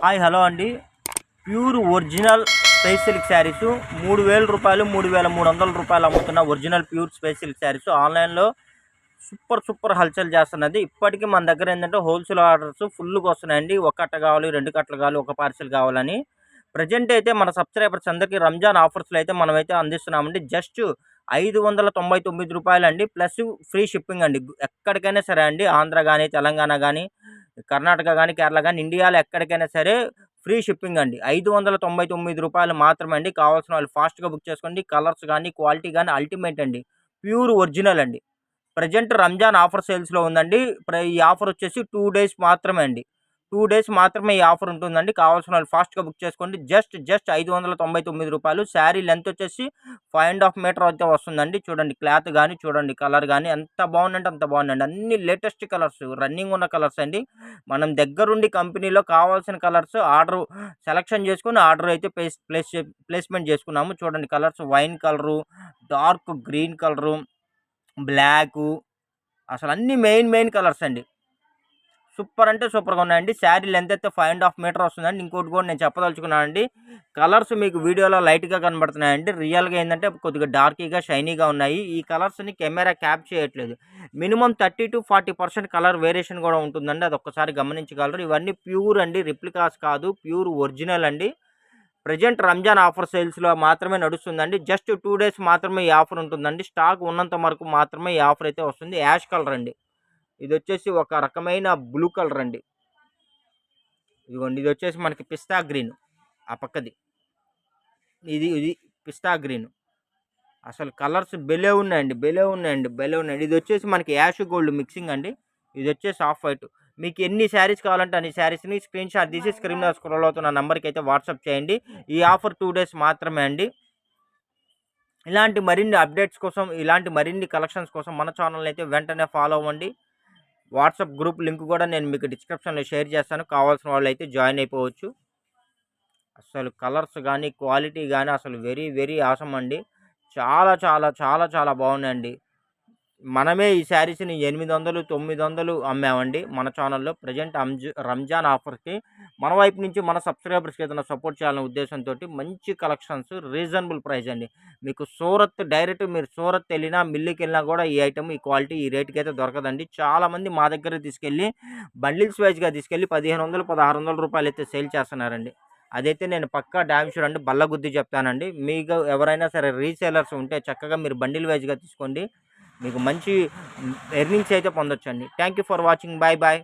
Hi hello అండి. Pure original space silk saris 3000 రూపాయలు 3300 రూపాయలు అమ్ముతున్న original pure space silk saris ఆన్లైన్లో సూపర్ హల్చల్ చేస్తున్నది. ఇప్పటికీ మన దగ్గర ఏంటంటే హోల్సేల్ ఆర్డర్స్ ఫుల్గా వస్తున్నాయండి. ఒక కట్ట కావాలి, 2 కట్టలు కావాలి, ఒక పార్సిల్ కావాలని. ప్రజెంట్ అయితే మన సబ్స్క్రైబర్స్ అందరికీ రంజాన్ ఆఫర్స్లో అయితే మనమైతే అందిస్తున్నామండి. జస్ట్ 599 రూపాయలండి, ప్లస్ ఫ్రీ షిప్పింగ్ అండి. ఎక్కడికైనా సరే అండి, ఆంధ్ర కానీ, తెలంగాణ కానీ, కర్ణాటక కానీ, కేరళ కానీ, ఇండియాలో ఎక్కడికైనా సరే ఫ్రీ షిప్పింగ్ అండి. 599 రూపాయలు మాత్రమే అండి. కావాల్సిన వాళ్ళు ఫాస్ట్గా బుక్ చేసుకోండి. కలర్స్ కానీ, క్వాలిటీ కానీ అల్టిమేట్ అండి. ప్యూర్ ఒరిజినల్ అండి. ప్రజెంట్ రంజాన్ ఆఫర్ సేల్స్లో ఉందండి. ఈ ఆఫర్ వచ్చేసి 2 డేస్ మాత్రమే అండి. 2 డేస్ మాత్రమే ఈ ఆఫర్ ఉంటుందండి. కావాల్సిన వాళ్ళు ఫాస్ట్గా బుక్ చేసుకోండి. జస్ట్ 599 రూపాయలు. శారీ లెంత్ వచ్చేసి 5.5 మీటర్ అయితే వస్తుందండి. చూడండి క్లాత్ కానీ, చూడండి కలర్ కానీ ఎంత బాగుందంటే అంత బాగుందండి. అన్ని లేటెస్ట్ కలర్స్, రన్నింగ్ ఉన్న కలర్స్ అండి. మనం దగ్గరుండి కంపెనీలో కావాల్సిన కలర్స్ ఆర్డర్ సెలెక్షన్ చేసుకుని ఆర్డర్ అయితే ప్లేస్మెంట్ చేసుకున్నాము. చూడండి colours, wine colour, dark green colour, black, అసలు అన్ని మెయిన్ కలర్స్ అండి. సూపర్ అంటే సూపర్గా ఉన్నాయండి. శారీ లెంత్ అయితే 5.5 మీటర్ వస్తుందండి. ఇంకోటి కూడా నేను చెప్పదలుచుకున్నానండి, కలర్స్ మీకు వీడియోలో లైట్గా కనబడుతున్నాయండి. రియల్గా ఏంటంటే కొద్దిగా డార్కీగా షైనీగా ఉన్నాయి. ఈ కలర్స్ని కెమెరా క్యాప్ చేయట్లేదు. మినిమం 30-40% కలర్ వేరియేషన్ కూడా ఉంటుందండి. అది ఒక్కసారి గమనించగలరు. ఇవన్నీ ప్యూర్ అండి, రిప్లికాస్ కాదు, ప్యూర్ ఒరిజినల్ అండి. ప్రజెంట్ రంజాన్ ఆఫర్ సేల్స్లో మాత్రమే నడుస్తుందండి. జస్ట్ 2 డేస్ మాత్రమే ఈ ఆఫర్ ఉంటుందండి. స్టాక్ ఉన్నంత వరకు మాత్రమే ఈ ఆఫర్ అయితే వస్తుంది. యాష్ కలర్ అండి. ఇది వచ్చేసి ఒక రకమైన బ్లూ కలర్ అండి. ఇదిగోండి, ఇది వచ్చేసి మనకి పిస్తా గ్రీన్. ఆ పక్కది ఇది పిస్తా గ్రీన్. అసలు కలర్స్ భలే ఉన్నాయండి. ఇది వచ్చేసి మనకి యాష్ గోల్డ్ మిక్సింగ్ అండి. ఇది వచ్చేసి ఆఫ్ వైట్. మీకు ఎన్ని శారీస్ కావాలంటే అన్ని శారీస్ని స్క్రీన్ షాట్ తీసి స్క్రీన్ మీద స్క్రోల్ అవుతున్న నెంబర్కి అయితే వాట్సాప్ చేయండి. ఈ ఆఫర్ 2 డేస్ మాత్రమే అండి. ఇలాంటి మరిన్ని అప్డేట్స్ కోసం, ఇలాంటి మరిన్ని కలెక్షన్స్ కోసం మన ఛానల్ని అయితే వెంటనే ఫాలో అవ్వండి. వాట్సాప్ గ్రూప్ లింక్ కూడా నేను మీకు డిస్క్రిప్షన్లో షేర్ చేస్తాను. కావాల్సిన వాళ్ళు అయితే జాయిన్ అయిపోవచ్చు. అసలు కలర్స్ కానీ, క్వాలిటీ కానీ అసలు వెరీ ఆసమ్ అండి. చాలా బాగున్నాయండి. మనమే ఈ శారీస్ని 800, 900 అమ్మామండి మన ఛానల్లో. ప్రజెంట్ రంజాన్ ఆఫర్కి మన వైపు నుంచి మన సబ్స్క్రైబర్స్కి ఏదైనా సపోర్ట్ చేయాలనే ఉద్దేశంతో మంచి కలెక్షన్స్, రీజనబుల్ ప్రైస్ అండి. మీకు డైరెక్ట్ మీరు సూరత్ వెళ్ళినా, మిల్లుకి వెళ్ళినా కూడా ఈ ఐటమ్, ఈ క్వాలిటీ, ఈ రేట్కి అయితే దొరకదండి. చాలామంది మా దగ్గర తీసుకెళ్ళి బండిల్స్ వైజ్గా తీసుకెళ్ళి 1500, 1600 రూపాయలు అయితే సేల్ చేస్తున్నారండి. అదైతే నేను పక్కా డ్యామ్ షూర్ అండి, బల్లగుద్ది చెప్తానండి. మీకు ఎవరైనా సరే రీసేలర్స్ ఉంటే చక్కగా మీరు బండిల్ వైజ్గా తీసుకోండి. మీకు మంచి ఎర్నింగ్స్ అయితే పొందొచ్చండి. Thank you for watching. Bye.